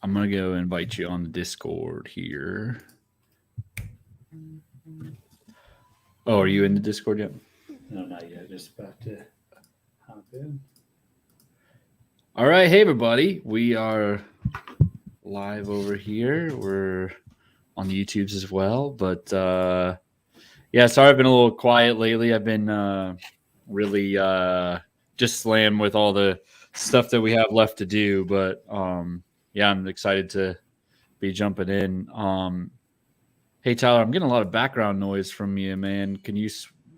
I'm going to go invite you on the Discord here. Oh, are you in the Discord yet? No, not yet. Just about to hop in. All right. Hey, everybody. We are live over here. We're on the YouTubes as well. But yeah, sorry I've been a little quiet lately. I've been really just slammed with all the stuff that we have left to do. But yeah, I'm excited to be jumping in. Hey, Tyler, I'm getting a lot of background noise from you, man. Can you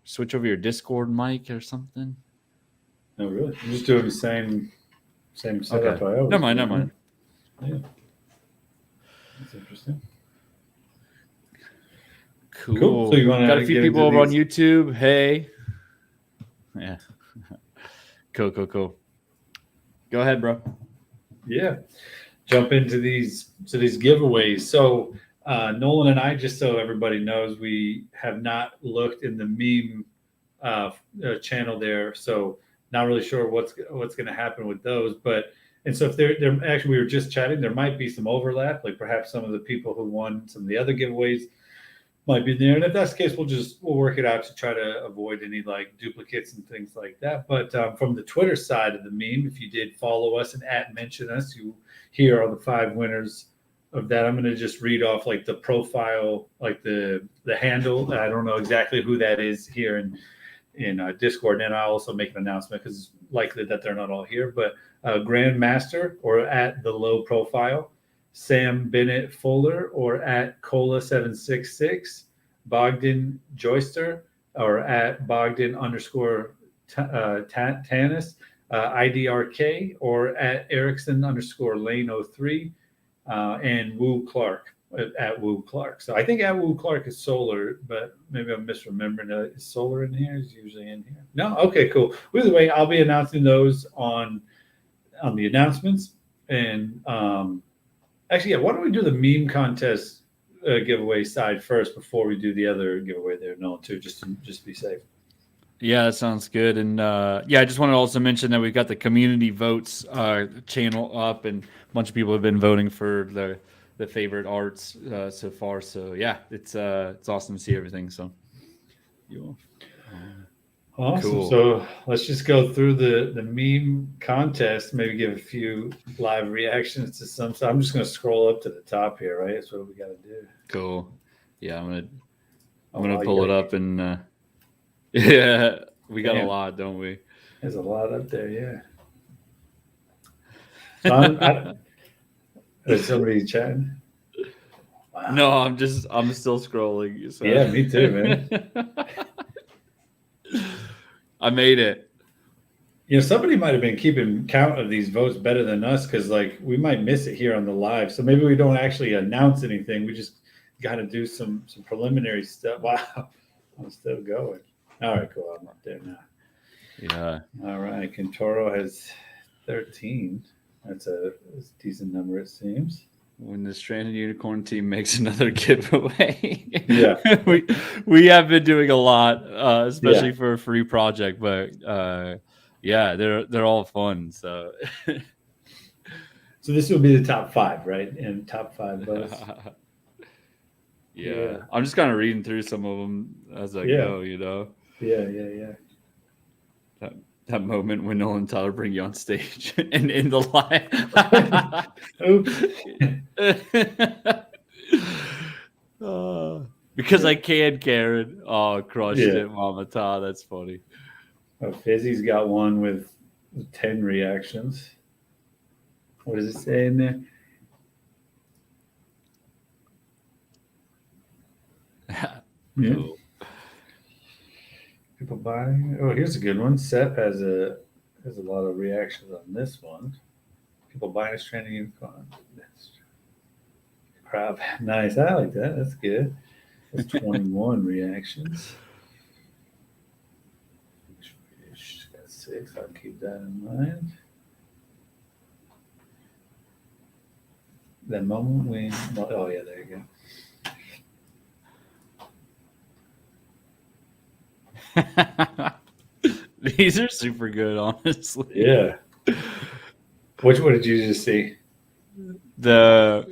switch over your Discord mic or something? No, really. I'm just doing the same setup I always Never mind, do. never mind. Yeah. That's interesting. Cool. So you want to got a few people over on YouTube. Hey. Yeah. Cool. Go ahead, bro. Yeah. Jump into these giveaways. So Nolan and I, just so everybody knows, we have not looked in the meme channel there, so not really sure what's going to happen with those. But and so if they're actually, we were just chatting, there might be some overlap, like perhaps some of the people who won some of the other giveaways might be there, and if that's the case, we'll work it out to try to avoid any like duplicates and things like that. But from the Twitter side of the meme, if you did follow us and mention us, you here are the 5 winners of that. I'm going to just read off like the profile, like the handle. I don't know exactly who that is here in Discord, and I'll also make an announcement because it's likely that they're not all here. But Grandmaster or at the low profile, Sam Bennett Fuller or at Cola766, Bogdan Joyster or at Bogdan _Tanis, IDRK or at Erickson _Lane03, and Woo Clark at Woo Clark. So I think at Woo Clark is Solar, but maybe I'm misremembering. Is Solar in here? Is usually in here? No? Okay, cool. Either way, I'll be announcing those on the announcements. And actually, yeah, why don't we do the meme contest giveaway side first before we do the other giveaway there, Nolan, too, just to be safe. Yeah, that sounds good. And yeah, I just want to also mention that we've got the community votes channel up, and a bunch of people have been voting for the favorite arts so far. So yeah, it's awesome to see everything. So awesome. Cool. So let's just go through the meme contest. Maybe give a few live reactions to some. So I'm just going to scroll up to the top here, right? That's what we got to do. Cool. Yeah, I'm gonna pull it up and. Yeah, we got a lot, don't we? There's a lot up there, yeah. So is somebody chatting? Wow. No, I'm still scrolling. So. Yeah, me too, man. I made it. You know, somebody might have been keeping count of these votes better than us, because like we might miss it here on the live. So maybe we don't actually announce anything. We just got to do some preliminary stuff. Wow, I'm still going. All right, cool. I'm up there now. Yeah. All right. Kentaro has 13. That's a decent number, it seems. When the Stranded Unicorn team makes another giveaway. Yeah. we have been doing a lot, especially for a free project, but yeah, they're all fun. So this will be the top 5, right? And top 5 votes. Yeah. I'm just kind of reading through some of them as I go, you know. Yeah. That moment when Nolan and Tyler bring you on stage and in the live. Because I can, Karen. Oh, crushed it, Mama Ta. That's funny. Oh, Fizzy's got one with 10 reactions. What does it say in there? Cool. People buying. Oh, here's a good one. Seth has a lot of reactions on this one. People buying a Stranded Unicorn. Crap. Nice. I like that. That's good. That's 21 reactions. Got 6. I'll keep that in mind. That moment when. Oh, yeah, there you go. These are super good, honestly. Yeah. Which one did you just see? there's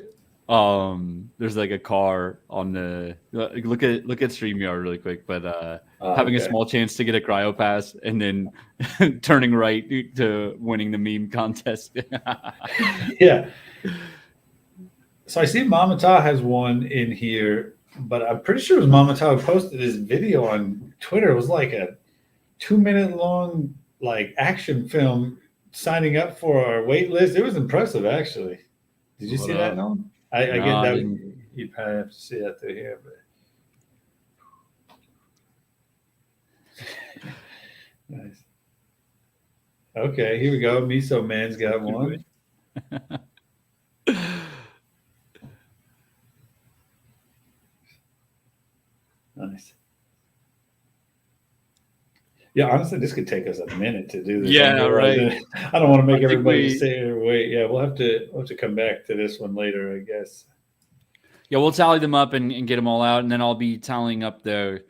like a car on the look at StreamYard really quick, but having a Okay. small chance to get a cryo pass and then turning right to winning the meme contest. Yeah. So I see Mama Ta has one in here, but I'm pretty sure it was Mama Ta who posted this video on Twitter. It was like a 2 minute long like action film signing up for our wait list. It was impressive actually. Did you What see that, up? Nolan? I No, get I that. didn't. You'd probably have to see that through here, but nice. Okay, here we go. Miso Man's got one. Nice. Yeah, honestly, this could take us a minute to do this. Yeah, right. I don't want to make I think everybody sit here and wait. Yeah, we'll have to come back to this one later, I guess. Yeah, we'll tally them up and get them all out, and then I'll be tallying up the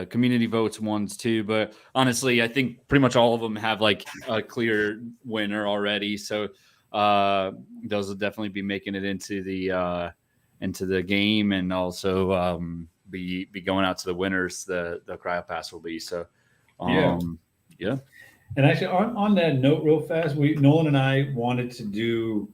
community votes ones too. But honestly, I think pretty much all of them have like a clear winner already. So those will definitely be making it into the game, and also be going out to the winners. The cryo pass will be so. Yeah. Yeah. And actually, on that note, real fast, Nolan and I wanted to do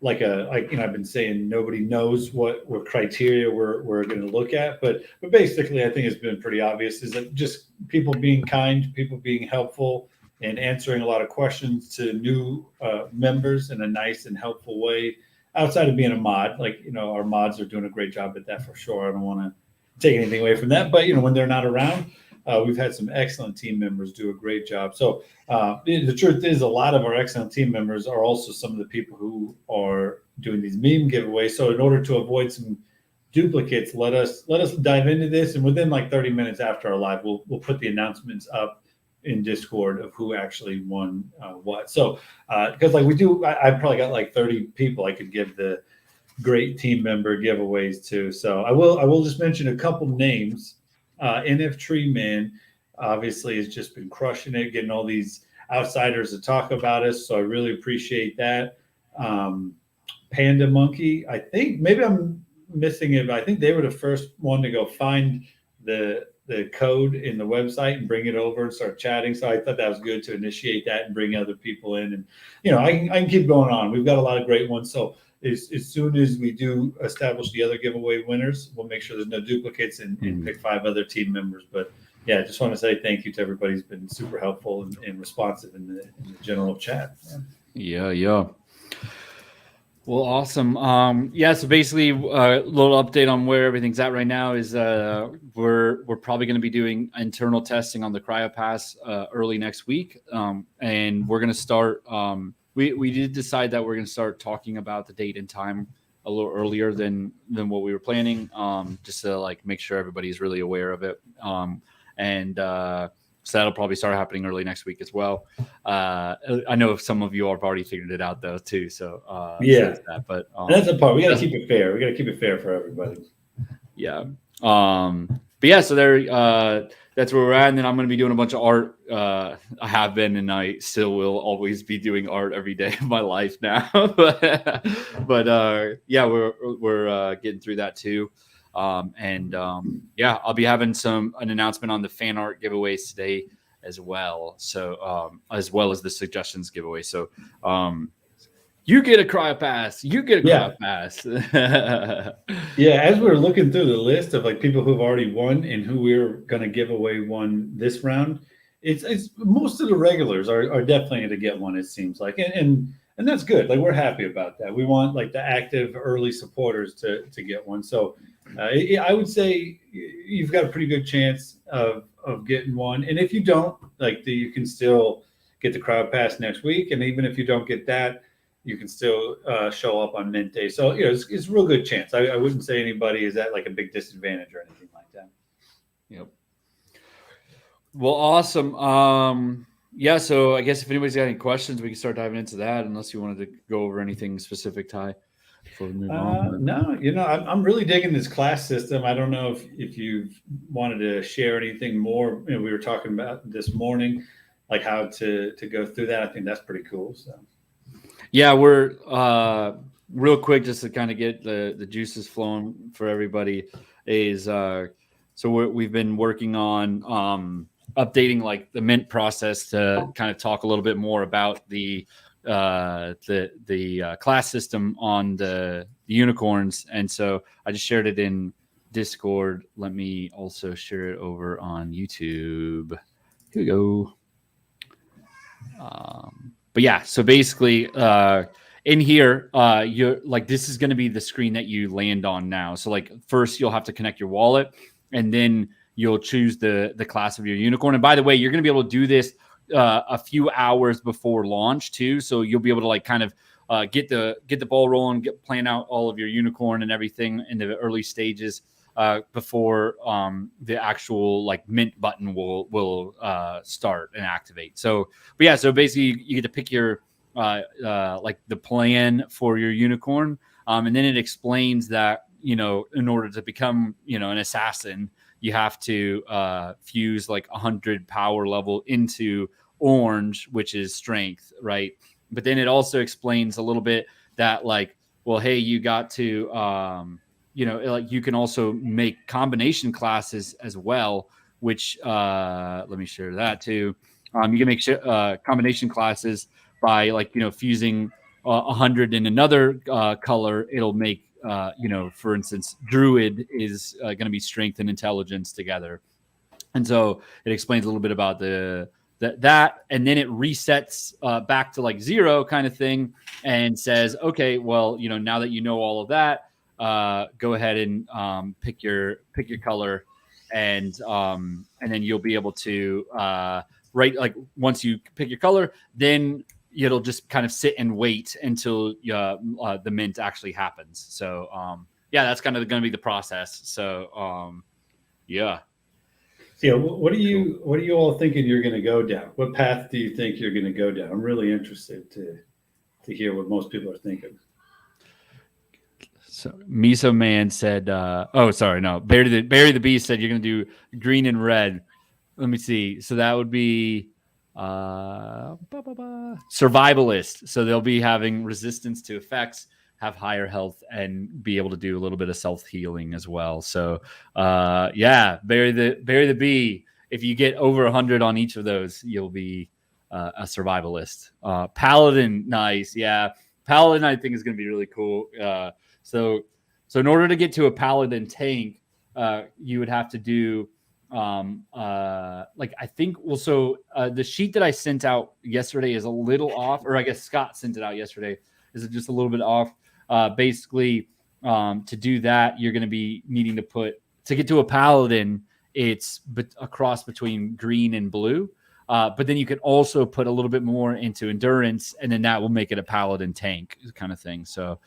like I've been saying, nobody knows what criteria we're going to look at, but basically, I think it's been pretty obvious is that just people being kind, people being helpful, and answering a lot of questions to new members in a nice and helpful way. Outside of being a mod, our mods are doing a great job at that for sure. I don't want to take anything away from that, but when they're not around, we've had some excellent team members do a great job. So the truth is, a lot of our excellent team members are also some of the people who are doing these meme giveaways. So in order to avoid some duplicates, let us dive into this, and within like 30 minutes after our live, we'll put the announcements up in Discord of who actually won what. So because like we do, I've probably got like 30 people I could give the great team member giveaways to. So I will just mention a couple names. NF Tree Man obviously has just been crushing it, getting all these outsiders to talk about us. So I really appreciate that. Panda Monkey, I think maybe I'm missing it, but I think they were the first one to go find the code in the website and bring it over and start chatting. So I thought that was good to initiate that and bring other people in. And I can keep going on. We've got a lot of great ones. So as soon as we do establish the other giveaway winners, we'll make sure there's no duplicates and pick 5 other team members. But yeah, I just want to say thank you to everybody who's been super helpful and responsive in the general chat. Yeah. Well, awesome. So basically, a little update on where everything's at right now is we're probably going to be doing internal testing on the cryo pass early next week, and we're going to start. We did decide that we're going to start talking about the date and time a little earlier than what we were planning, just to like make sure everybody's really aware of it. So that'll probably start happening early next week as well. I know some of you have already figured it out though too. So yeah, so that, but that's the part. We got to keep it fair. We got to keep it fair for everybody. Yeah. But yeah, so there. That's where we're at. And then I'm going to be doing a bunch of art. I have been, and I still will always be doing art every day of my life now. but yeah, we're getting through that too. I'll be having an announcement on the fan art giveaways today as well. So as well as the suggestions giveaway. So you get a cryo pass. You get a cryo pass. Yeah, as we're looking through the list of like people who've already won and who we're going to give away one this round, it's most of the regulars are definitely going to get one. It seems like, and that's good. Like we're happy about that. We want like the active early supporters to get one. So I would say you've got a pretty good chance of getting one. And if you don't, you can still get the crowd pass next week. And even if you don't get that, you can still show up on mint day. So it's a real good chance. I wouldn't say anybody is at like a big disadvantage or anything like that. Yep. Well, awesome. So I guess if anybody's got any questions, we can start diving into that. Unless you wanted to go over anything specific, Ty, before we move on. No, I'm really digging this class system. I don't know if you've wanted to share anything more. We were talking about this morning, like how to go through that. I think that's pretty cool. So. Yeah, we're real quick just to kind of get the juices flowing for everybody is we've been working on updating like the mint process to kind of talk a little bit more about the class system on the unicorns, and so I just shared it in Discord. Let me also share it over on YouTube. Here we go. But yeah, so basically in here, you're like, this is going to be the screen that you land on now. So like first you'll have to connect your wallet, and then you'll choose the class of your unicorn. And by the way, you're going to be able to do this a few hours before launch too. So you'll be able to like kind of get the ball rolling, plan out all of your unicorn and everything in the early stages before the actual like mint button will start and activate. So, but yeah, so basically you get to pick your like the plan for your unicorn, and then it explains that in order to become an assassin, you have to fuse like 100 power level into orange, which is strength, right? But then it also explains a little bit that like, well, hey, you got to like you can also make combination classes as well, which let me share that too. You can make combination classes by like fusing 100 in another color. It'll make for instance, druid is going to be strength and intelligence together, and so it explains a little bit about that, and then it resets back to like 0 kind of thing, and says, okay, well, now that you know all of that, go ahead and pick your color, and then you'll be able to like once you pick your color, then it'll just kind of sit and wait until the mint actually happens. So yeah, that's kind of going to be the process. So yeah. Yeah, what are you all thinking you're going to go down? What path do you think you're going to go down? I'm really interested to hear what most people are thinking. So Miso Man said, "Oh, sorry, no. Barry the Beast said you're going to do green and red. Let me see. So that would be survivalist. So they'll be having resistance to effects, have higher health, and be able to do a little bit of self healing as well. So yeah, Barry the Bee. If you get over 100 on each of those, you'll be a survivalist. Paladin, nice. Yeah, Paladin I think is going to be really cool. So in order to get to a Paladin tank, you would have to do like I think the sheet that I sent out yesterday is a little off, or I guess Scott sent it out yesterday. Is it just a little bit off? Basically, to do that, you're going to be needing to get to a Paladin. It's a cross between green and blue. But then you can also put a little bit more into endurance, and then that will make it a Paladin tank kind of thing. So,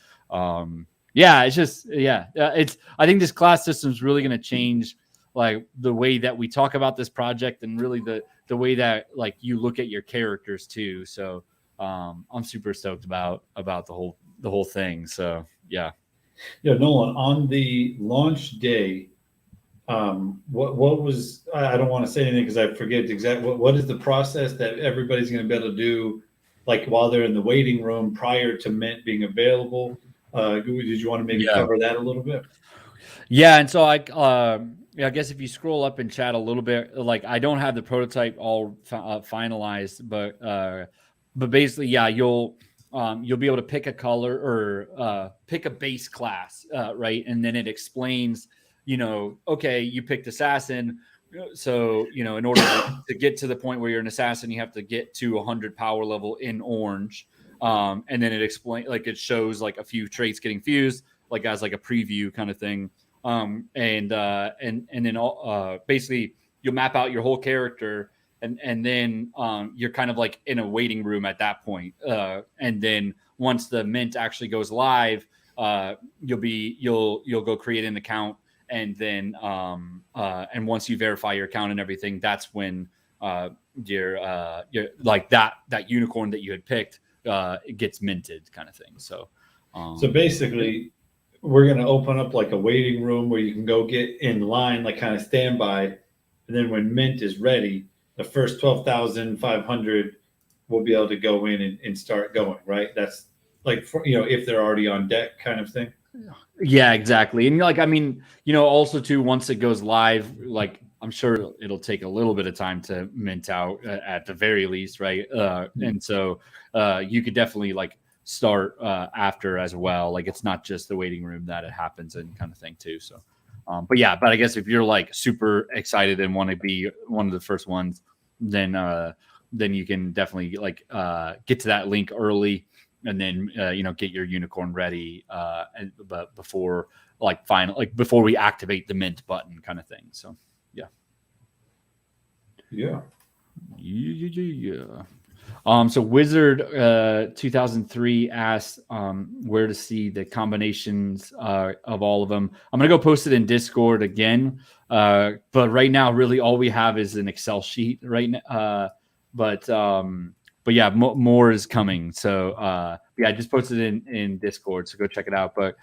yeah, it's just, I think this class system is really going to change like the way that we talk about this project, and really the way that like you look at your characters too. So, I'm super stoked about the whole thing. So, yeah. Yeah, Nolan, on the launch day, what was, I don't want to say anything because I forget exactly what is the process that everybody's going to be able to do, like while they're in the waiting room prior to mint being available. Did you want to maybe cover that a little bit? Yeah, and so I guess if you scroll up in chat a little bit, like I don't have the prototype all finalized, but basically, yeah, you'll be able to pick a color or pick a base class, right? And then it explains, okay, you picked assassin. So, in order to get to the point where you're an assassin, you have to get to 100 power level in orange. And then it shows like a few traits getting fused, like as like a preview kind of thing. And then basically you'll map out your whole character, and then you're kind of like in a waiting room at that point. And then once the mint actually goes live, you'll go create an account, and then and once you verify your account and everything, that's when your like that unicorn that you had picked it gets minted kind of thing. So basically we're going to open up like a waiting room where you can go get in line, like kind of standby, and then when mint is ready, the first 12,500 will be able to go in and start going, right? That's like for, you know, if they're already on deck kind of thing. Yeah, exactly. And like, I mean, you know, also too, once it goes live, like I'm sure it'll take a little bit of time to mint out at the very least, right? And so you could definitely like start after as well. Like it's not just the waiting room that it happens in kind of thing too. So, but yeah, but I guess if you're like super excited and want to be one of the first ones, then you can definitely like get to that link early. And then you know, get your unicorn ready, but before before we activate the mint button, kind of thing. So, yeah. So Wizard 2003 asked where to see the combinations of all of them. I'm gonna go post it in Discord again, but right now, really all we have is an Excel sheet right now. But yeah, more is coming. So yeah, I just posted it in Discord, so go check it out. But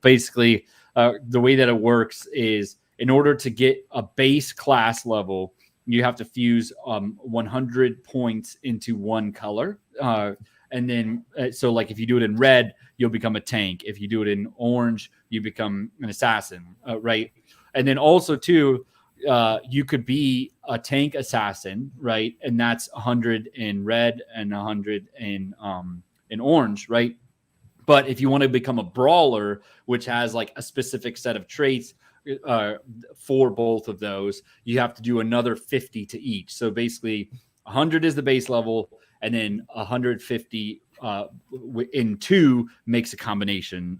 basically, the way that it works is in order to get a base class level, you have to fuse 100 points into one color. And then, so like if you do it in red, you'll become a tank. If you do it in orange, you become an assassin, right? And then also too, you could be a tank assassin, right? And that's 100 in red and 100 in orange, right? But if you want to become a brawler, which has like a specific set of traits for both of those, you have to do another 50 to each. So basically 100 is the base level, and then 150 in 2 makes a combination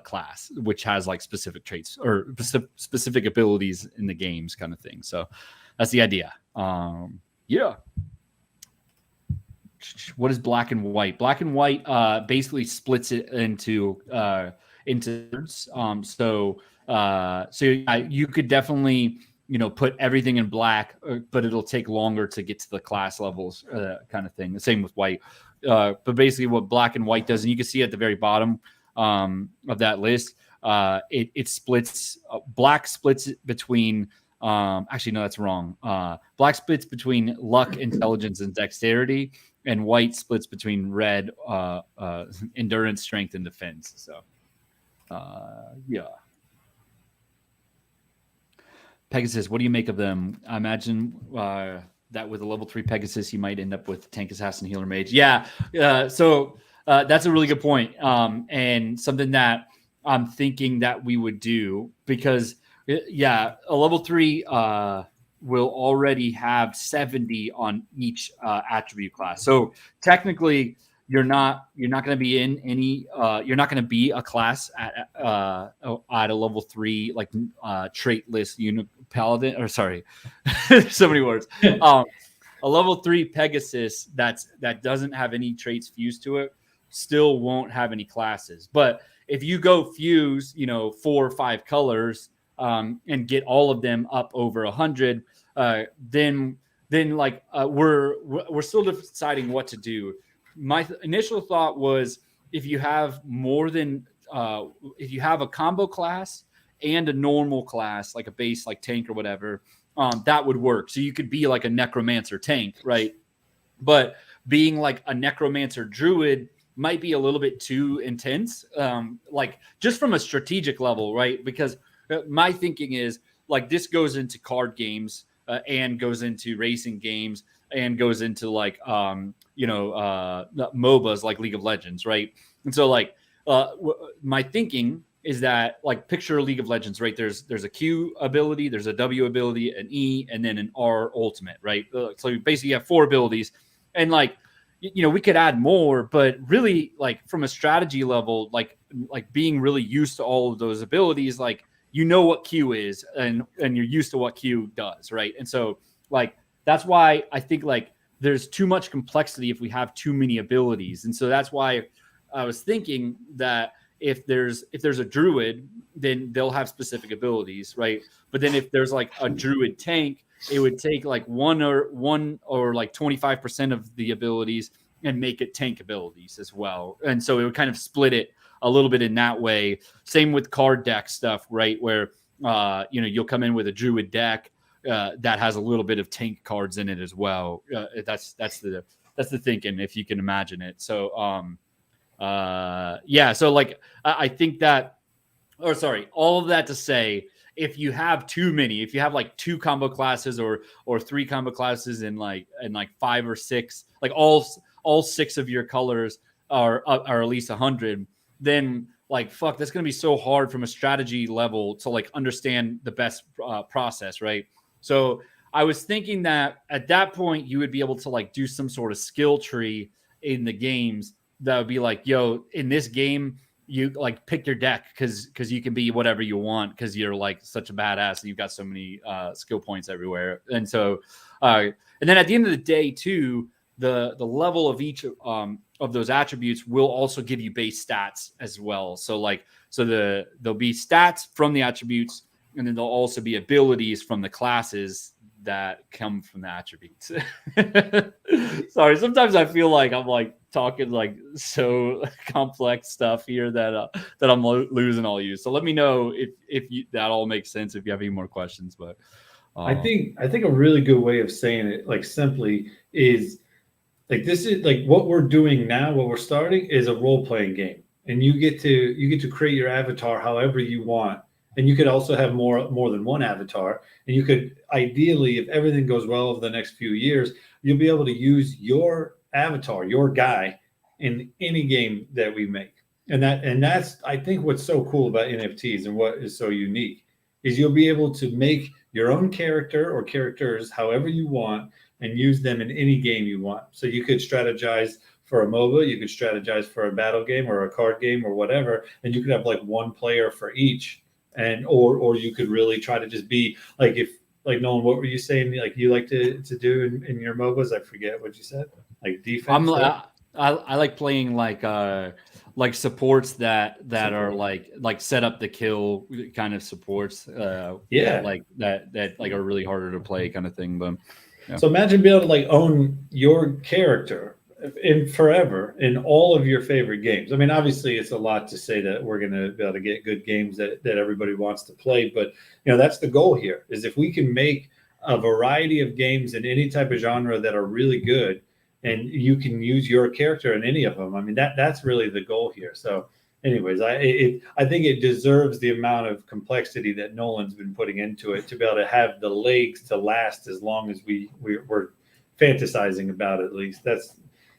class, which has like specific traits or specific abilities in the games, kind of thing. So that's the idea. Yeah. What is black and white? Black and white basically splits it into so you could definitely, you know, put everything in black, but it'll take longer to get to the class levels, kind of thing. The same with white. But basically what black and white does, and you can see at the very bottom of that list, it splits, black splits between, actually, no, that's wrong. Black splits between luck, intelligence, and dexterity, and white splits between red, endurance, strength, and defense. So, yeah. Pegasus, what do you make of them? I imagine that with a level 3 Pegasus, you might end up with tank, assassin, healer, mage. Yeah. So that's a really good point. And something that I'm thinking that we would do, because yeah, a level 3 will already have 70 on each attribute class. So technically, you're not going to be in any. You're not going to be a class at a level 3 like trait list paladin, or sorry, so many words. A level 3 Pegasus that doesn't have any traits fused to it still won't have any classes. But if you go fuse, you know, 4 or 5 colors and get all of them up over 100, then like we're still deciding what to do. My initial thought was if you have more than if you have a combo class and a normal class, like a base, like tank or whatever, that would work. So you could be like a necromancer tank, right? But being like a necromancer druid might be a little bit too intense, like just from a strategic level, right? Because my thinking is like this goes into card games and goes into racing games and goes into like MOBAs like League of Legends, right? And so like my thinking is that like picture League of Legends, right? There's a Q ability, there's a W ability, an E, and then an R ultimate, right? So basically you have 4 abilities, and like we could add more, but really like from a strategy level, like being really used to all of those abilities, like what Q is and you're used to what Q does, right? And so like that's why I think like there's too much complexity if we have too many abilities. And so that's why I was thinking that if there's a druid, then they'll have specific abilities, right? But then if there's like a druid tank, it would take like one or like 25% of the abilities and make it tank abilities as well. And so it would kind of split it a little bit in that way. Same with card deck stuff, right? Where you'll come in with a druid deck that has a little bit of tank cards in it as well. That's the thinking, if you can imagine it. So Yeah. So like, I think that, or sorry, all of that to say, if you have too many, if you have like 2 combo classes or 3 combo classes and like 5 or 6, like all 6 of your colors are at least 100, then like fuck, that's gonna be so hard from a strategy level to like understand the best process, right? So I was thinking that at that point you would be able to like do some sort of skill tree in the games that would be like, yo, in this game you like pick your deck because you can be whatever you want because you're like such a badass and you've got so many skill points everywhere. And so and then at the end of the day too, the level of each of those attributes will also give you base stats as well. So like, so there'll be stats from the attributes, and then there'll also be abilities from the classes that come from the attributes. Sorry, sometimes I feel like I'm like talking like so complex stuff here that I'm losing all you. So let me know if that all makes sense, if you have any more questions. But I think a really good way of saying it, like simply, is like this is like what we're doing now. What we're starting is a role playing game, and you get to create your avatar however you want. And you could also have more than one avatar. And you could ideally, if everything goes well over the next few years, you'll be able to use your avatar, your guy, in any game that we make. And that's I think what's so cool about NFTs and what is so unique is you'll be able to make your own character or characters however you want and use them in any game you want. So you could strategize for a MOBA, you could strategize for a battle game or a card game or whatever, and you could have like one player for each. And or you could really try to just be like, if like Nolan, what were you saying like you like to do in your MOBAs? I forget what you said. Like defense. I like playing like supports that are like set up the kill kind of supports. Yeah. Like that like are really harder to play kind of thing. But yeah. So imagine being able to like own your character in forever in all of your favorite games. I mean, obviously it's a lot to say that we're going to be able to get good games that everybody wants to play, but you know, that's the goal here, is if we can make a variety of games in any type of genre that are really good, and you can use your character in any of them. I mean, that's really the goal here. So anyways, I think it deserves the amount of complexity that Nolan's been putting into it to be able to have the legs to last as long as we're fantasizing about it. At least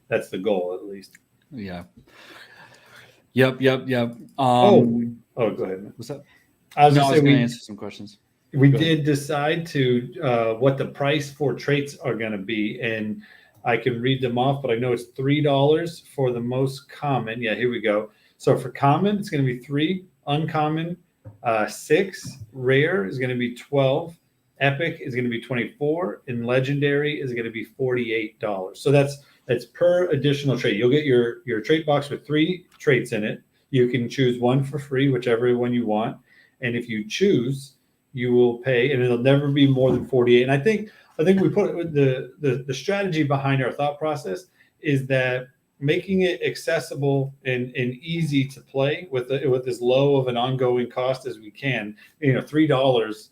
that's the goal, at least. Yeah. Yep. Go ahead, man. What's up? I was going to answer some questions. We did decide to what the price for traits are going to be, and I can read them off, but I know it's $3 for the most common. Yeah, here we go. So for common, it's going to be 3, uncommon 6, rare is going to be 12, epic is going to be 24, and legendary is going to be $48. So that's per additional trait. You'll get your trait box with 3 traits in it. You can choose one for free, whichever one you want. And if you choose, you will pay, and it'll never be more than 48. And I think we put the strategy behind our thought process is that making it accessible and easy to play with as low of an ongoing cost as we can. You know, $3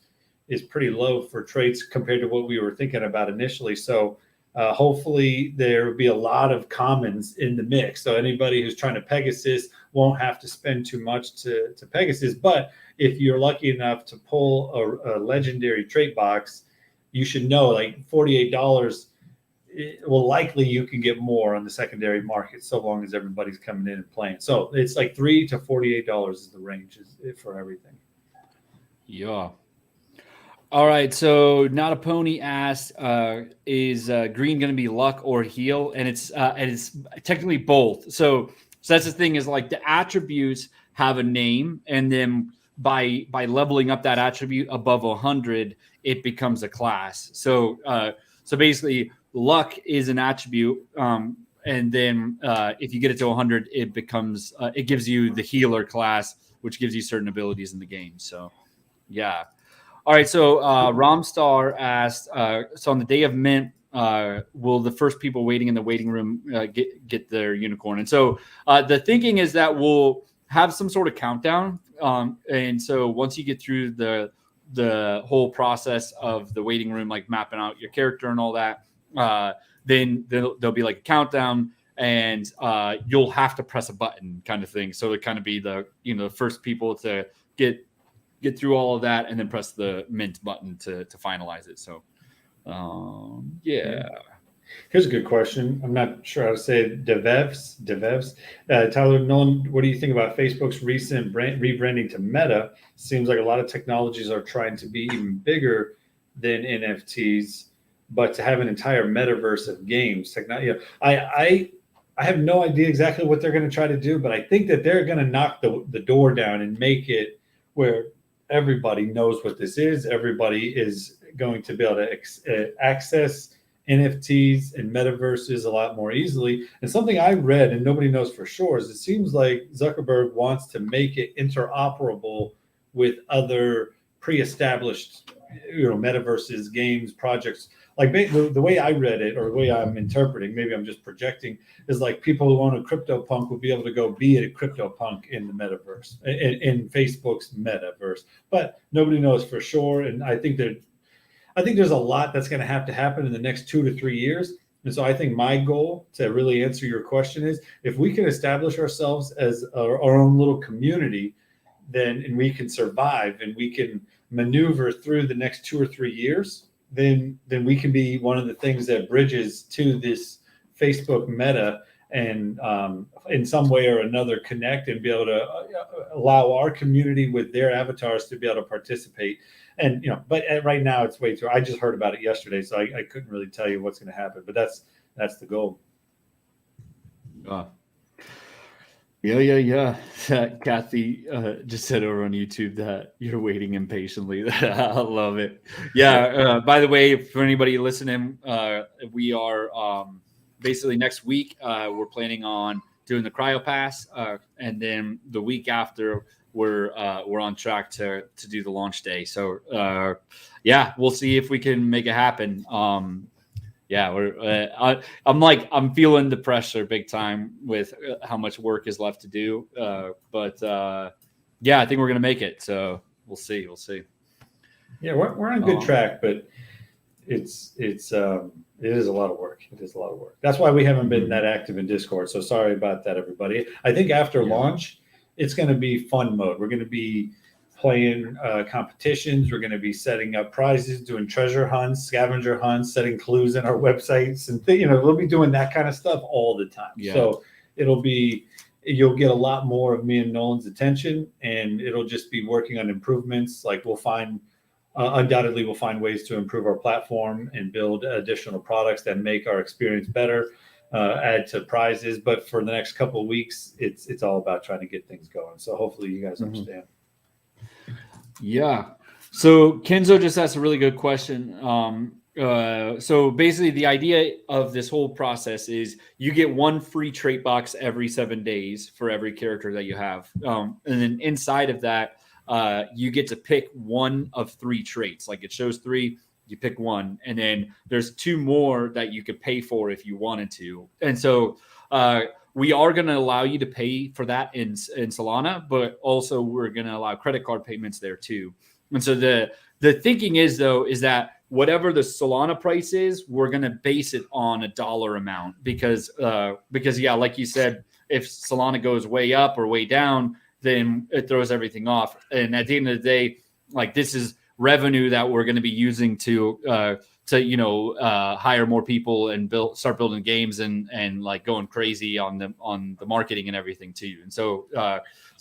is pretty low for traits compared to what we were thinking about initially. So hopefully there will be a lot of commons in the mix. So anybody who's trying to Pegasus won't have to spend too much to Pegasus. But if you're lucky enough to pull a legendary trait box, you should know like $48, well, likely you can get more on the secondary market so long as everybody's coming in and playing. So it's like $3 to $48 is the range for everything. Yeah. All right. So Not a Pony asked, is green going to be luck or heal? And it's technically both. So that's the thing, is like the attributes have a name, and then by leveling up that attribute above 100, it becomes a class. So basically, luck is an attribute, and then if you get it to 100, it becomes it gives you the healer class, which gives you certain abilities in the game. So yeah. All right. So Romstar asked, so on the day of mint, will the first people waiting in the waiting room get their unicorn? And so the thinking is that we'll have some sort of countdown, and so once you get through the whole process of the waiting room, like mapping out your character and all that, then there'll be like a countdown, and you'll have to press a button kind of thing. So to kind of be the the first people to get through all of that and then press the mint button to finalize it. So yeah. Here's a good question. I'm not sure how to say it. Devevs. Tyler Nolan, what do you think about Facebook's recent rebranding to Meta? Seems like a lot of technologies are trying to be even bigger than NFTs, but to have an entire metaverse of games. I have no idea exactly what they're going to try to do, but I think that they're going to knock the door down and make it where everybody knows what this is. Everybody is going to be able to access NFTs and metaverses a lot more easily. And something I read, and nobody knows for sure, is it seems like Zuckerberg wants to make it interoperable with other pre-established, metaverses, games, projects. Like the way I read it, or the way I'm interpreting, maybe I'm just projecting, is like people who own a CryptoPunk will be able to go be a CryptoPunk in the metaverse, in Facebook's metaverse. But nobody knows for sure, and I think there's a lot that's going to happen in the next 2 to 3 years. And so I think my goal to really answer your question is, if we can establish ourselves as our own little community, and we can survive and we can maneuver through the next 2 or 3 years, then we can be one of the things that bridges to this Facebook meta, and in some way or another connect and be able to allow our community with their avatars to be able to participate. And but right now it's way too. I just heard about it yesterday, so I couldn't really tell you what's going to happen. But that's the goal. Yeah. Kathy just said over on YouTube that you're waiting impatiently. I love it. Yeah. By the way, for anybody listening, we are basically next week. We're planning on doing the Cryo Pass, and then the week after, we're on track to do the launch day. So we'll see if we can make it happen. I'm feeling the pressure big time with how much work is left to do. But I think we're gonna make it. So we'll see. Yeah, we're on good track, but it is a lot of work. That's why we haven't been that active in Discord. So sorry about that, everybody. I think after launch, it's going to be fun mode. We're going to be playing competitions. We're going to be setting up prizes, doing treasure hunts, scavenger hunts, setting clues in our websites, and we'll be doing that kind of stuff all the time. Yeah. So you'll get a lot more of me and Nolan's attention, and it'll just be working on improvements. Like undoubtedly we'll find ways to improve our platform and build additional products that make our experience better. Add to prizes, but for the next couple of weeks, it's all about trying to get things going. So hopefully you guys understand. Yeah. So Kenzo just asked a really good question. So basically, the idea of this whole process is you get one free trait box every 7 days for every character that you have, and then inside of that, you get to pick one of 3 traits. Like it shows 3. You pick one, and then there's 2 more that you could pay for if you wanted to. And so we are going to allow you to pay for that in Solana, but also we're going to allow credit card payments there too. And so the thinking is that whatever the Solana price is, we're going to base it on a dollar amount because like you said, if Solana goes way up or way down, then it throws everything off. And at the end of the day, like this is revenue that we're going to be using to hire more people and start building games and like going crazy on the marketing and everything too. And so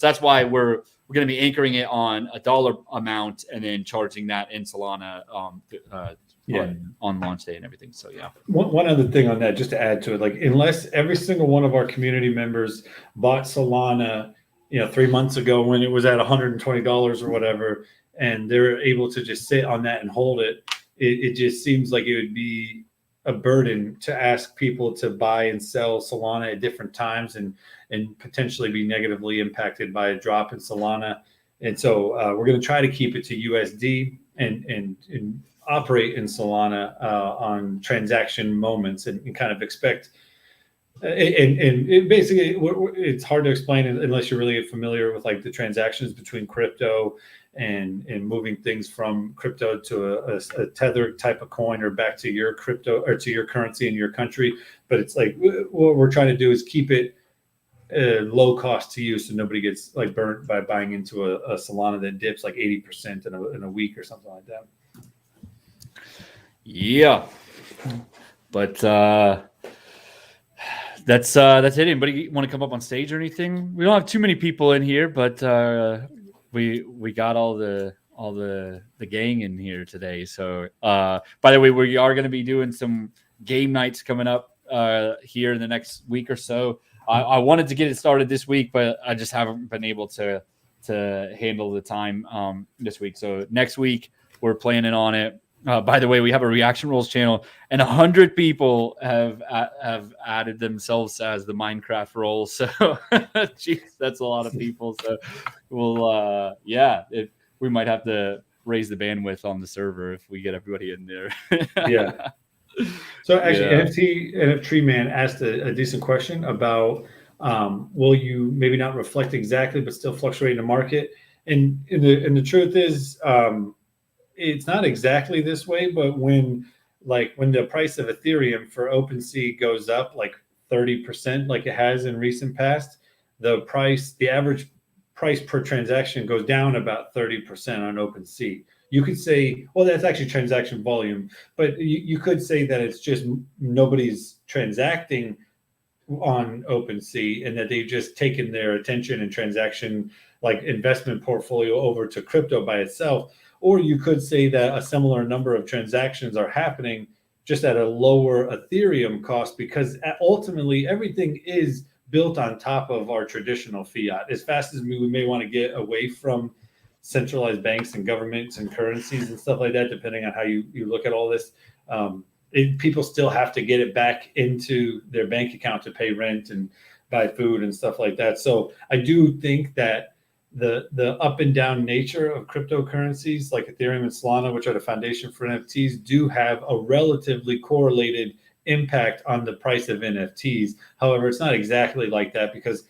that's why we're going to be anchoring it on a dollar amount and then charging that in Solana on launch day and everything. So yeah. One other thing on that, just to add to it, like unless every single one of our community members bought Solana, 3 months ago when it was at $120 or whatever, and they're able to just sit on that and hold it, it just seems like it would be a burden to ask people to buy and sell Solana at different times and potentially be negatively impacted by a drop in Solana. And so we're going to try to keep it to USD and operate in Solana on transaction moments and kind of expect. And it basically, it's hard to explain unless you're really familiar with like the transactions between crypto and moving things from crypto to a tether type of coin or back to your crypto or to your currency in your country. But it's like what we're trying to do is keep it low cost to use, so nobody gets like burnt by buying into a Solana that dips like 80% in a week or something like that. Yeah, but that's it. Anybody want to come up on stage or anything? We don't have too many people in here, but we got all the gang in here today. So by the way, we are going to be doing some game nights coming up here in the next week or so. I wanted to get it started this week, but I just haven't been able to handle the time this week. So next week we're planning on it. By the way, we have a reaction rules channel, and 100 people have added themselves as the Minecraft role. So, geez, that's a lot of people. So, we'll we might have to raise the bandwidth on the server if we get everybody in there. Yeah. So actually, NFT Man asked a decent question about will you maybe not reflect exactly, but still fluctuate in the market? And the truth is, it's not exactly this way, but when the price of Ethereum for OpenSea goes up like 30%, like it has in recent past, the average price per transaction goes down about 30% on OpenSea. You could say, well, that's actually transaction volume, but you could say that it's just nobody's transacting on OpenSea and that they've just taken their attention and transaction like investment portfolio over to crypto by itself. Or you could say that a similar number of transactions are happening just at a lower Ethereum cost, because ultimately everything is built on top of our traditional fiat. As fast as we may want to get away from centralized banks and governments and currencies and stuff like that, depending on how you look at all this, people still have to get it back into their bank account to pay rent and buy food and stuff like that. So I do think that the up and down nature of cryptocurrencies like Ethereum and Solana, which are the foundation for NFTs, do have a relatively correlated impact on the price of NFTs. However, it's not exactly like that, because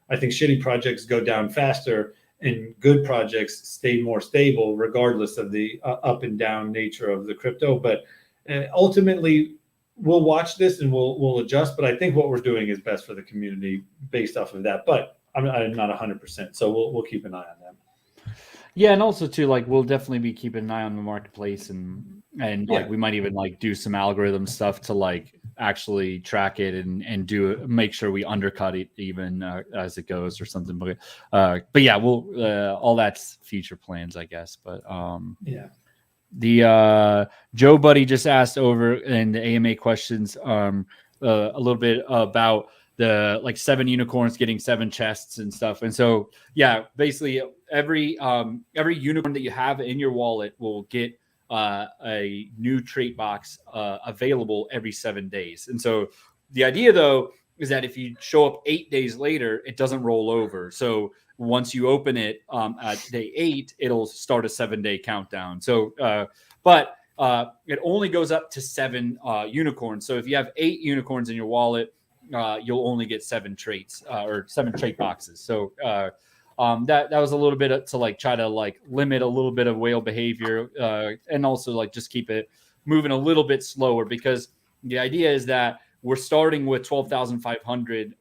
I think shitty projects go down faster and good projects stay more stable regardless of the up and down nature of the crypto. But ultimately, we'll watch this and we'll adjust. But I think what we're doing is best for the community based off of that. But I'm not 100%, so we'll keep an eye on them. Yeah, and also too, like we'll definitely be keeping an eye on the marketplace, and like we might even like do some algorithm stuff to like actually track it and make sure we undercut it even as it goes or something. But yeah, we'll all that's future plans, I guess. But yeah. The Joe Buddy just asked over in the AMA questions a little bit about the like 7 unicorns getting 7 chests and stuff. And so, yeah, basically every unicorn that you have in your wallet will get a new trait box available every 7 days. And so the idea though is that if you show up 8 days later, it doesn't roll over. So once you open it at day 8, it'll start a 7-day countdown. So, but it only goes up to 7 unicorns. So if you have 8 unicorns in your wallet, you'll only get 7 traits or 7 trait boxes. So that was a little bit to like try to like limit a little bit of whale behavior and also like just keep it moving a little bit slower, because the idea is that we're starting with 12,500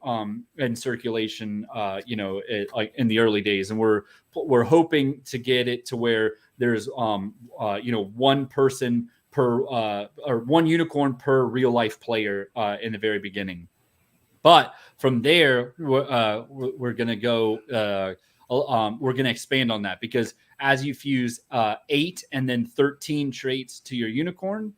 in circulation, like in the early days, and we're hoping to get it to where there's one person per or 1 unicorn per real life player in the very beginning. But from there, we're going to go. We're going to expand on that, because as you fuse 8 and then 13 traits to your unicorn,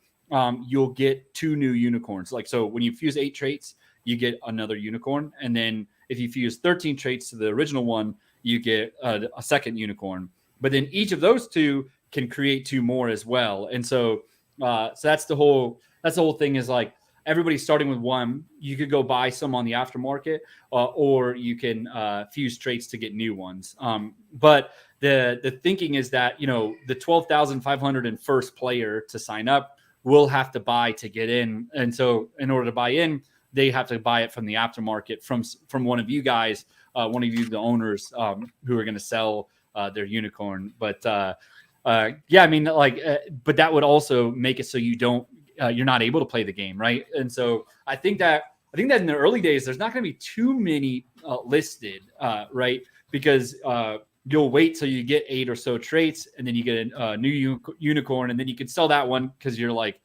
you'll get 2 new unicorns. Like, so when you fuse 8 traits, you get another unicorn. And then if you fuse 13 traits to the original one, you get a second unicorn. But then each of those 2 can create 2 more as well. And so that's the whole thing, is like everybody's starting with 1. You could go buy some on the aftermarket, or you can fuse traits to get new ones. But the thinking is that, the 12,500 first player to sign up will have to buy to get in. And so in order to buy in, they have to buy it from the aftermarket from one of you guys, one of you, the owners, who are going to sell their unicorn. But yeah, I mean, like, but that would also make it so you're not able to play the game, right? And so I think that in the early days, there's not going to be too many listed, right? Because you'll wait till you get 8 or so traits, and then you get a new unicorn, and then you can sell that one because you're like,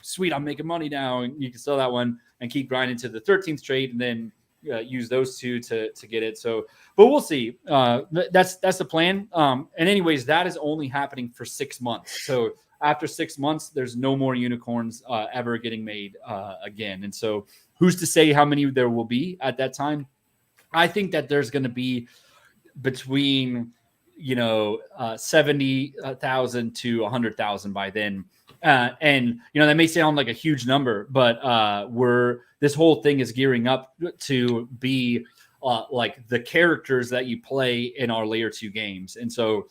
sweet, I'm making money now, and you can sell that one and keep grinding to the 13th trait, and then use those two to get it. So, but we'll see. That's the plan. And anyways, that is only happening for 6 months. So after 6 months, there's no more unicorns ever getting made again. And so who's to say how many there will be at that time? I think that there's going to be between 70,000 to 100,000 by then. And that may sound like a huge number, but this whole thing is gearing up to be like the characters that you play in our layer 2 games. And so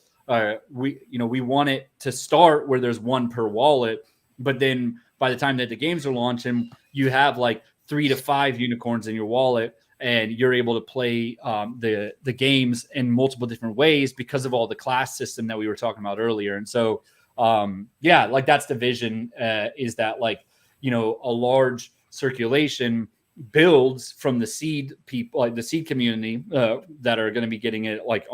we want it to start where there's one per wallet, but then by the time that the games are launching, you have like 3 to 5 unicorns in your wallet, and you're able to play the games in multiple different ways because of all the class system that we were talking about earlier. And so like that's the vision, is that like, a large circulation builds from the seed people, like the seed community that are going to be getting it like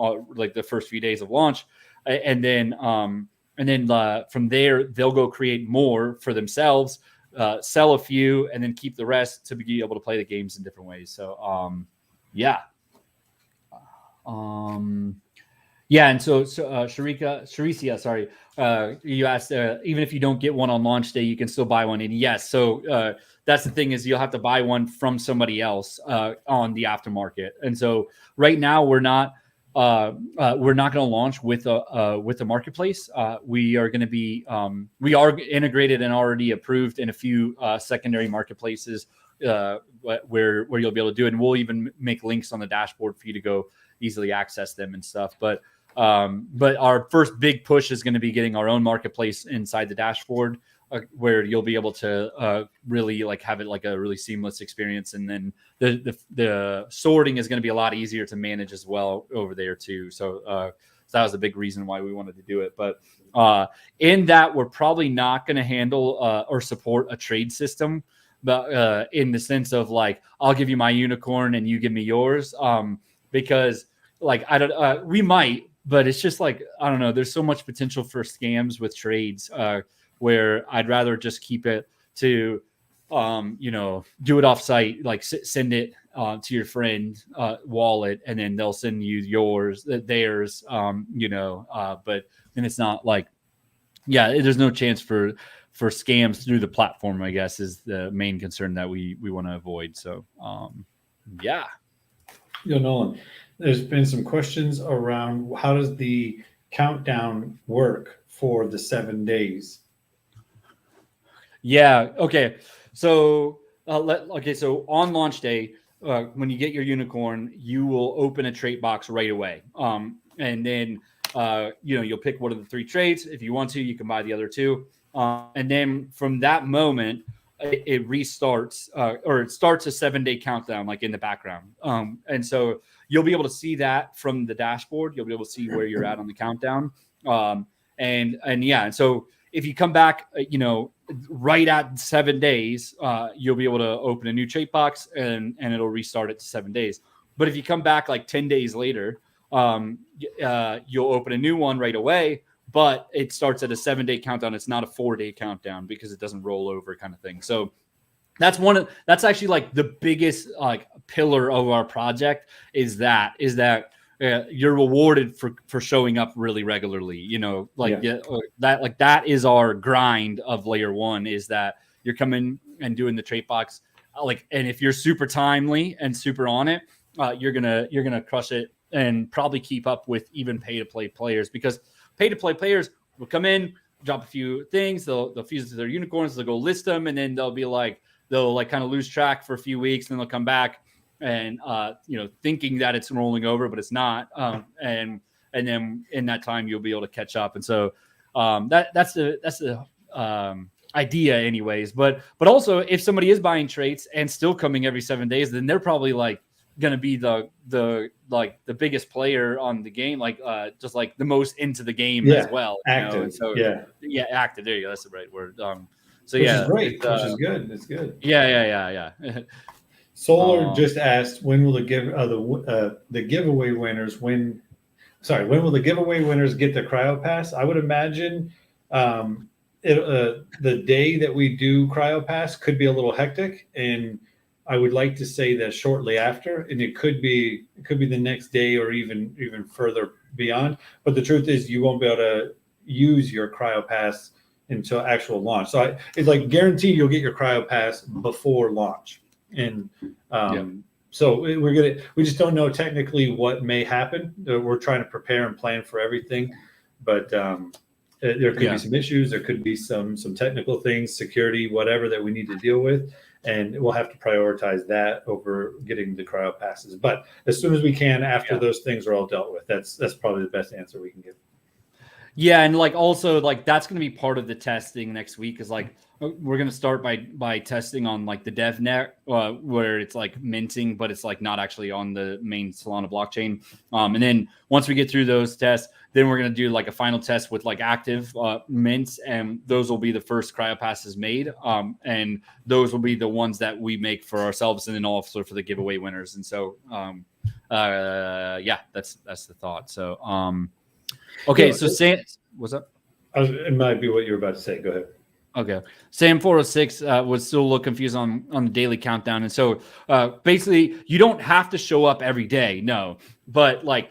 the first few days of launch. And then from there, they'll go create more for themselves, sell a few, and then keep the rest to be able to play the games in different ways. So, yeah. Yeah, and so Sharicia, sorry, you asked, even if you don't get one on launch day, you can still buy one. And yes, so that's the thing, is you'll have to buy one from somebody else on the aftermarket. And so right now we're not going to launch with a marketplace. We are going to be we are integrated and already approved in a few secondary marketplaces where you'll be able to do it. And we'll even make links on the dashboard for you to go easily access them and stuff. But our first big push is going to be getting our own marketplace inside the dashboard, where you'll be able to really like have it like a really seamless experience. And then the sorting is going to be a lot easier to manage as well over there too. So that was a big reason why we wanted to do it. But in that, we're probably not going to handle or support a trade system, but in the sense of like, I'll give you my unicorn and you give me yours. Because like, we might, but it's just like, I don't know, there's so much potential for scams with trades where I'd rather just keep it to, do it off site, like send it to your friend wallet, and then they'll send you theirs, but then it's not like, there's no chance for scams through the platform, I guess, is the main concern that we want to avoid. So, yeah. Nolan, there's been some questions around how does the countdown work for the 7 days? Yeah. Okay. So, so on launch day, when you get your unicorn, you will open a trait box right away. And then, you'll pick one of the 3 traits. If you want to, you can buy the other 2. And then from that moment, it restarts, or it starts a 7-day countdown, like in the background. And so you'll be able to see that from the dashboard. You'll be able to see where you're at on the countdown. And so if you come back, right at 7 days, you'll be able to open a new trait box and it'll restart it to 7 days. But if you come back like 10 days later, you'll open a new one right away, but it starts at a 7-day countdown. It's not a 4-day countdown because it doesn't roll over, kind of thing. So that's that's actually like the biggest like pillar of our project is that you're rewarded for showing up really regularly, that is our grind of layer 1, is that you're coming and doing the trait box. And if you're super timely and super on it, you're going to crush it and probably keep up with even pay to play players, because pay to play players will come in, drop a few things. They'll fuse it to their unicorns. They'll go list them. And then they'll kind of lose track for a few weeks. And then they'll come back and, thinking that it's rolling over, but it's not. And then in that time, you'll be able to catch up. And so that's the idea anyways. But also if somebody is buying traits and still coming every 7 days, then they're probably like, going to be the biggest player on the game, like just like the most into the game as well. Active. And so active. There you go. That's the right word. So which yeah, is great. Which is good. It's good. Yeah. Solar just asked, when will the giveaway winners when will the giveaway winners get the Cryo Pass? I would imagine the day that we do Cryo Pass could be a little hectic, and I would like to say that shortly after, and it could be the next day or even further beyond. But the truth is, you won't be able to use your Cryo Pass until actual launch. So it's like guaranteed you'll get your Cryo Pass before launch, and so we just don't know technically what may happen. We're trying to prepare and plan for everything, but there could be some issues. There could be some technical things, security, whatever that we need to deal with, and we'll have to prioritize that over getting the Cryo Passes. But as soon as we can, after those things are all dealt with, that's probably the best answer we can give. Yeah, and like also like that's going to be part of the testing next week. Is like we're going to start by testing on like the DevNet, where it's like minting, but it's like not actually on the main Solana blockchain. And then once we get through those tests, then we're going to do like a final test with like active mints, and those will be the first Cryo Passes made. And those will be the ones that we make for ourselves, and then also for the giveaway winners. And so, that's the thought. So, okay, so Sam, what's up? It might be what you were about to say. Go ahead. Okay, Sam 406 was still a little confused on the daily countdown, and so basically, you don't have to show up every day, no, but like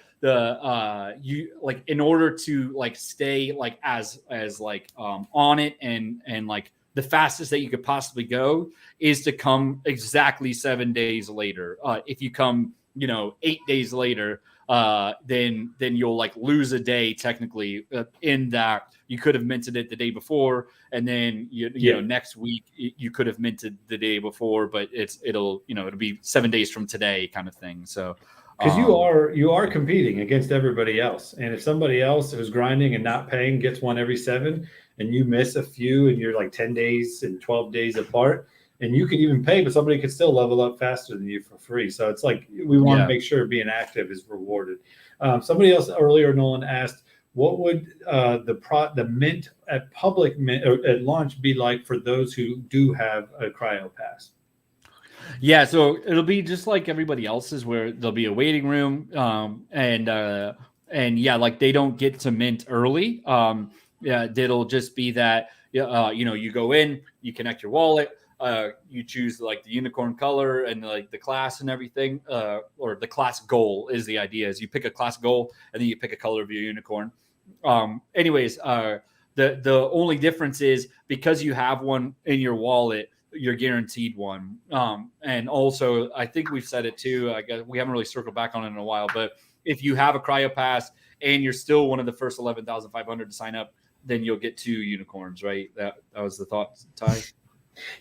you like in order to like stay like as like on it and like the fastest that you could possibly go is to come exactly 7 days later. If you come 8 days later, then you'll like lose a day technically in that you could have minted it the day before, and then you know next week you could have minted the day before, but it'll be 7 days from today kind of thing. So because you are competing against everybody else, and if somebody else who's grinding and not paying gets one every 7, and you miss a few, and you're like 10 days and 12 days apart, and you could even pay, but somebody could still level up faster than you for free. So it's like we want to make sure being active is rewarded. Somebody else earlier, Nolan, asked, what would the mint at public mint or at launch be like for those who do have a Cryo Pass? Yeah, so it'll be just like everybody else's, where there'll be a waiting room, and like they don't get to mint early. It'll just be that you go in, you connect your wallet. You choose like the unicorn color and like the class and everything, or the class goal is the idea. Is you pick a class goal and then you pick a color of your unicorn. The only difference is because you have one in your wallet, you're guaranteed one. And also, I think we've said it too. I guess we haven't really circled back on it in a while, but if you have a Cryo Pass and you're still one of the first 11,500 to sign up, then you'll get 2 unicorns, right? That was the thought, Ty.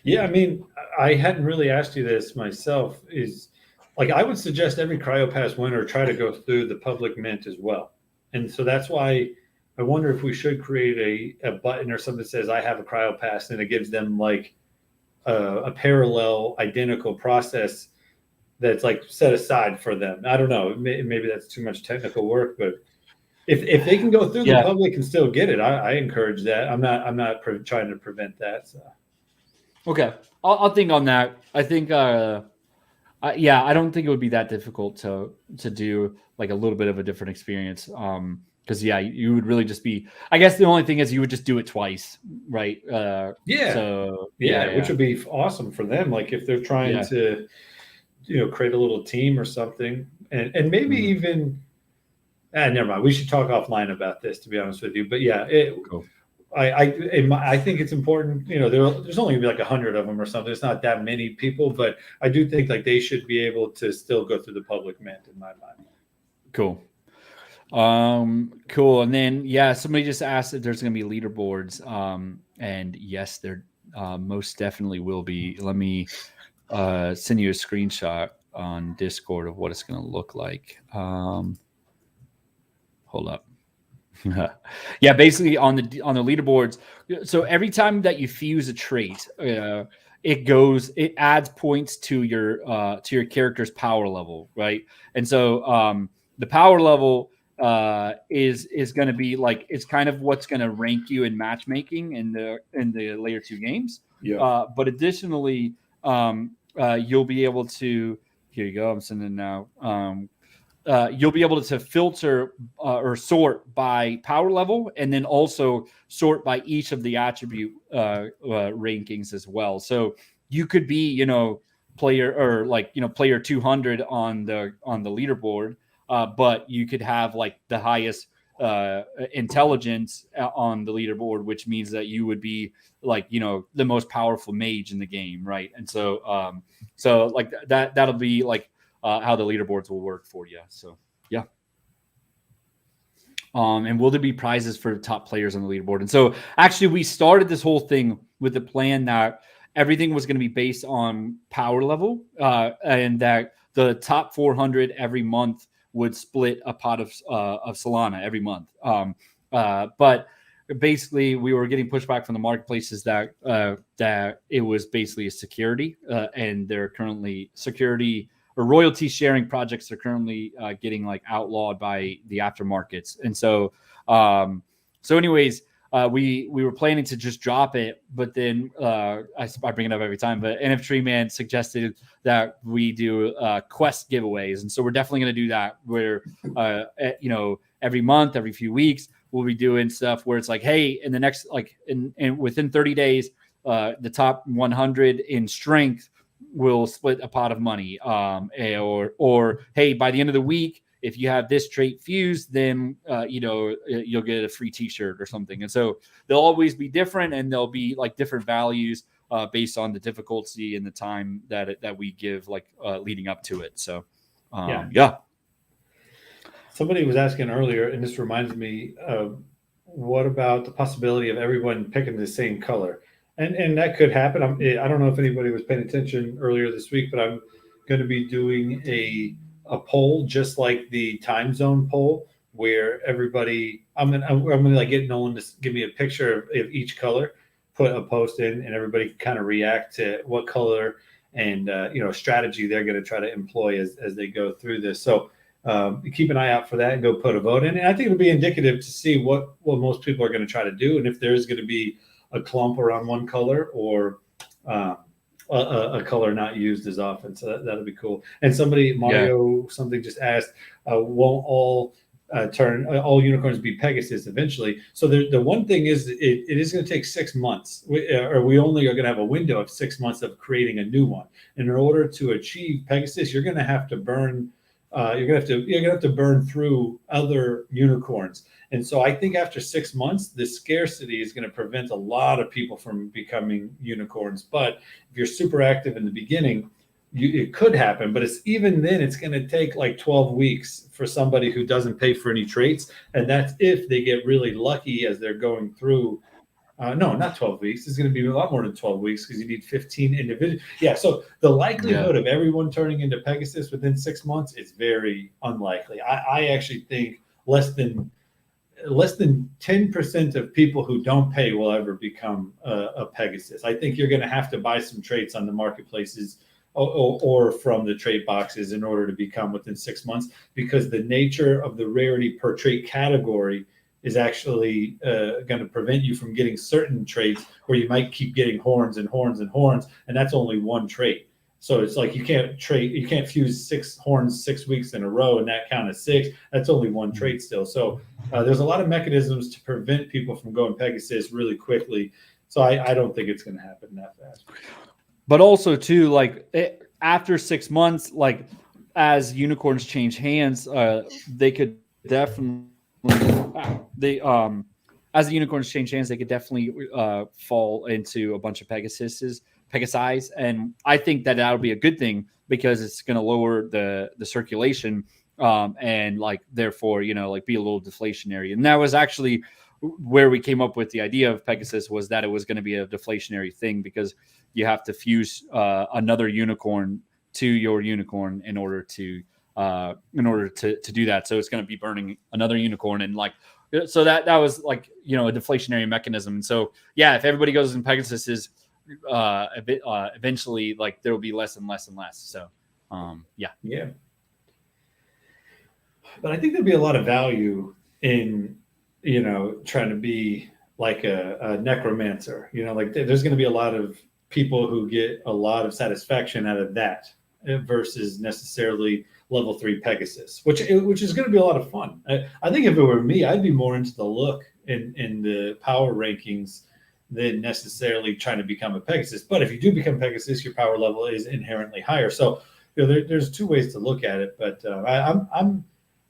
Yeah, I mean, I hadn't really asked you this myself. Is like I would suggest every Cryo Pass winner try to go through the public mint as well, and so that's why I wonder if we should create a button or something that says I have a Cryo Pass, and it gives them like a parallel, identical process that's like set aside for them. I don't know. Maybe that's too much technical work, but if they can go through the public and still get it, I encourage that. I'm not trying to prevent that. So. Okay, I'll think on that. I think, I don't think it would be that difficult to do like a little bit of a different experience. Because you would really just be. I guess the only thing is you would just do it twice, right? So which would be awesome for them. Like if they're trying to, create a little team or something, and maybe even. Never mind. We should talk offline about this, to be honest with you. But cool. I think it's important. There's only gonna be like 100 of them or something. It's not that many people, but I do think like they should be able to still go through the public mint in my mind. Cool. Cool. And then somebody just asked if there's gonna be leaderboards. And yes, there most definitely will be. Let me send you a screenshot on Discord of what it's gonna look like. Hold up. Basically on the leaderboards. So every time that you fuse a trait, it adds points to your character's power level, right? And so the power level is going to be like, it's kind of what's going to rank you in matchmaking in the layer 2 games. But additionally, you'll be able to, here you go, I'm sending now. You'll be able to filter or sort by power level, and then also sort by each of the attribute rankings as well. So you could be, player, or like, player 200 on the leaderboard, but you could have like the highest intelligence on the leaderboard, which means that you would be like, the most powerful mage in the game, right? And so so like that'll be like how the leaderboards will work for you. So yeah. And will there be prizes for the top players on the leaderboard? And so actually we started this whole thing with the plan that everything was going to be based on power level, and that the top 400 every month would split a pot of Solana every month. But basically we were getting pushback from the marketplaces that it was basically a security, and they're currently security or royalty sharing projects are currently getting like outlawed by the aftermarkets. And so, anyways, we were planning to just drop it, but then I bring it up every time, but NFT Man suggested that we do quest giveaways. And so we're definitely going to do that where, every month, every few weeks, we'll be doing stuff where it's like, hey, in the next, like in within 30 days, the top 100 in strength will split a pot of money, or hey, by the end of the week, if you have this trait fused, then you'll get a free t-shirt or something. And so they'll always be different, and they'll be like different values based on the difficulty and the time that we give, like leading up to it. So yeah. Somebody was asking earlier, and this reminds me of, what about the possibility of everyone picking the same color? And that could happen. I don't know if anybody was paying attention earlier this week, but I'm going to be doing a poll, just like the time zone poll, where everybody, I'm gonna like get Nolan to give me a picture of each color, put a post in, and everybody can kind of react to what color and strategy they're going to try to employ as they go through this. So keep an eye out for that and go put a vote in. And I think it'll be indicative to see what most people are going to try to do, and if there's going to be a clump around one color, or a color not used as often. So that'll be cool. And Mario something just asked, won't all unicorns be Pegasus eventually? So the one thing is, it is going to take 6 months, or we only are going to have a window of 6 months of creating a new one. And in order to achieve Pegasus, you're going to have to burn. You're gonna have to burn through other unicorns. And so I think after 6 months, the scarcity is going to prevent a lot of people from becoming unicorns. But if you're super active in the beginning, it could happen. But even then, it's going to take like 12 weeks for somebody who doesn't pay for any traits. And that's if they get really lucky as they're going through. No, not 12 weeks. It's going to be a lot more than 12 weeks, because you need 15 individuals. Yeah, so the likelihood of everyone turning into Pegasus within 6 months is very unlikely. I actually think less than 10% of people who don't pay will ever become a Pegasus. I think you're going to have to buy some traits on the marketplaces or from the trait boxes in order to become within 6 months, because the nature of the rarity per trait category is actually going to prevent you from getting certain traits where you might keep getting horns and horns and horns, and that's only one trait. So it's like you can't fuse 6 horns 6 weeks in a row and that count as 6. That's only one trait still. So there's a lot of mechanisms to prevent people from going Pegasus really quickly. So I don't think it's going to happen that fast. But also too, like after 6 months, like as unicorns change hands, they could definitely as the unicorns change hands, they could definitely fall into a bunch of Pegasi, and I think that'll be a good thing, because it's going to lower the circulation, and like therefore like be a little deflationary. And that was actually where we came up with the idea of Pegasus, was that it was going to be a deflationary thing, because you have to fuse another unicorn to your unicorn in order to do that. So it's going to be burning another unicorn, and like, so that was like, a deflationary mechanism. And so, yeah, if everybody goes in Pegasuses, eventually, like there will be less and less and less. So, yeah. But I think there'd be a lot of value in, trying to be like a necromancer. Like there's going to be a lot of people who get a lot of satisfaction out of that versus necessarily level 3 Pegasus, which is going to be a lot of fun. I think if it were me, I'd be more into the look in the power rankings than necessarily trying to become a Pegasus. But if you do become Pegasus, your power level is inherently higher. So there's two ways to look at it. But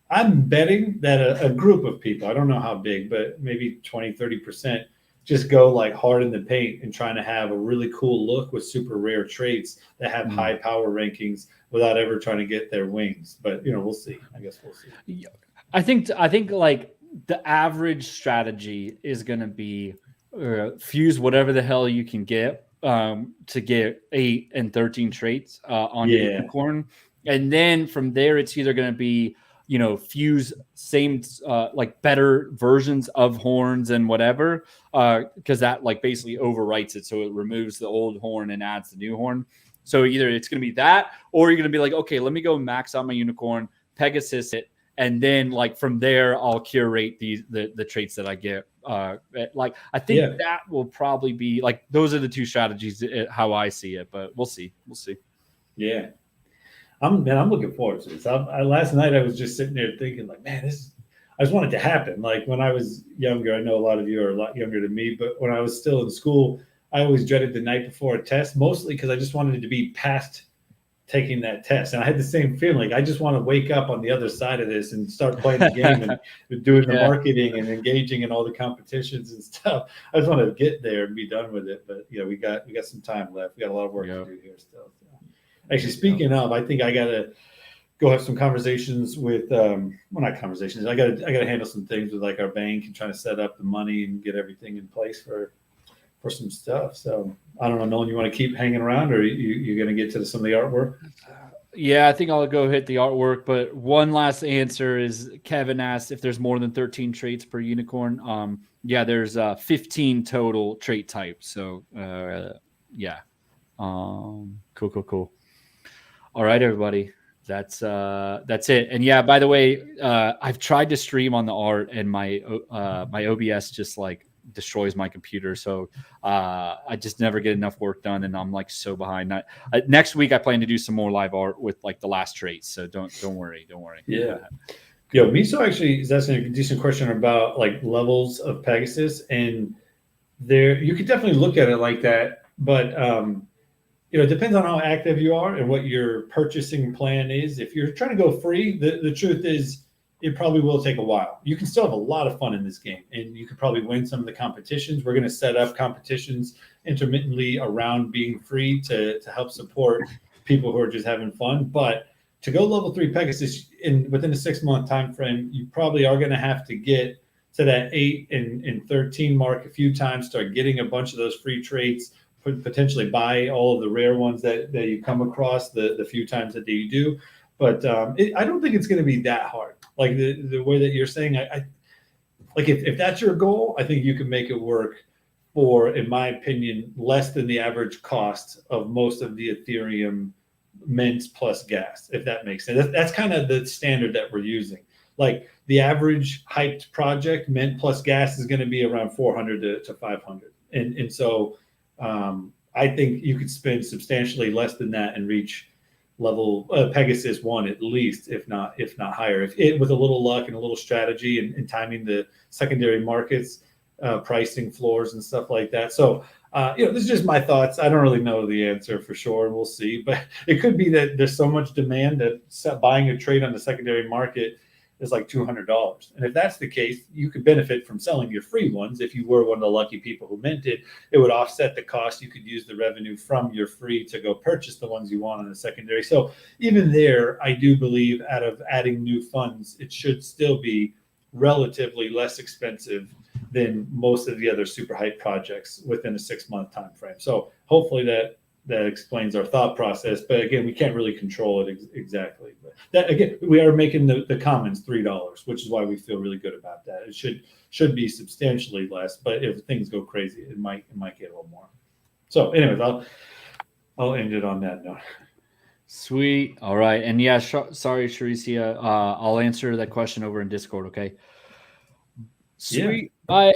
I'm betting that a group of people, I don't know how big, but maybe 20-30%, just go like hard in the paint and trying to have a really cool look with super rare traits that have high power rankings without ever trying to get their wings. But we'll see. I guess we'll see. I think like the average strategy is going to be fuse whatever the hell you can get to get 8 and 13 traits on your unicorn, and then from there it's either going to be fuse same like better versions of horns and whatever, because that like basically overwrites it, so it removes the old horn and adds the new horn. So either it's going to be that, or you're going to be like, okay, let me go max out my unicorn, Pegasus it, and then like from there I'll curate the traits that I get. Like I think that will probably be like those are the two strategies how I see it, but we'll see. Yeah. I'm looking forward to this. Last night I was just sitting there thinking like, man, I just want it to happen. Like when I was younger, I know a lot of you are a lot younger than me, but when I was still in school, I always dreaded the night before a test, mostly because I just wanted to be past taking that test. And I had the same feeling. Like I just want to wake up on the other side of this and start playing the game and doing the marketing and engaging in all the competitions and stuff. I just want to get there and be done with it. But we got some time left. We got a lot of work to do here still. So. Actually, speaking of, I think I gotta go have some conversations with not conversations. I gotta handle some things with like our bank and trying to set up the money and get everything in place for some stuff. So I don't know, Nolan, you want to keep hanging around, or you're gonna get to some of the artwork? Yeah, I think I'll go hit the artwork. But one last answer is Kevin asked if there's more than 13 traits per unicorn. Yeah, there's 15 total trait types. So cool. All right, everybody. That's it. And yeah, by the way, I've tried to stream on the art, and my OBS just like destroys my computer. So I just never get enough work done, and I'm like so behind. Next week I plan to do some more live art with like the last traits. So don't worry. Yeah. Miso actually is asking a decent question about like levels of Pegasus, and there you could definitely look at it like that, but it depends on how active you are and what your purchasing plan is. If you're trying to go free, the truth is it probably will take a while. You can still have a lot of fun in this game, and you could probably win some of the competitions. We're going to set up competitions intermittently around being free to help support people who are just having fun. But to go level 3 Pegasus within a 6-month time frame, you probably are going to have to get to that 8 and 13 mark a few times, start getting a bunch of those free traits, potentially buy all of the rare ones that you come across the few times that you do. But I don't think it's going to be that hard. Like the way that you're saying, I like if that's your goal, I think you can make it work for, in my opinion, less than the average cost of most of the Ethereum mints plus gas, if that makes sense. That's kind of the standard that we're using. Like the average hyped project mint plus gas is going to be around 400 to 500. And so I think you could spend substantially less than that and reach level Pegasus 1 at least, if not higher. With a little luck and a little strategy and timing the secondary markets, pricing floors and stuff like that. So this is just my thoughts. I don't really know the answer for sure. We'll see, but it could be that there's so much demand that buying a trade on the secondary market is like $200. And if that's the case, you could benefit from selling your free ones. If you were one of the lucky people who minted, it would offset the cost. You could use the revenue from your free to go purchase the ones you want on the secondary. So even there, I do believe out of adding new funds, it should still be relatively less expensive than most of the other super hype projects within a 6-month time frame. So hopefully that explains our thought process. But again, we can't really control it exactly. But that again, we are making the commons $3, which is why we feel really good about that. It should be substantially less, but if things go crazy, it might get a little more. So, anyways, I'll end it on that note. Sweet. All right. And yeah, sorry, Sharicia. I'll answer that question over in Discord. Okay. Sweet. Yeah. Bye.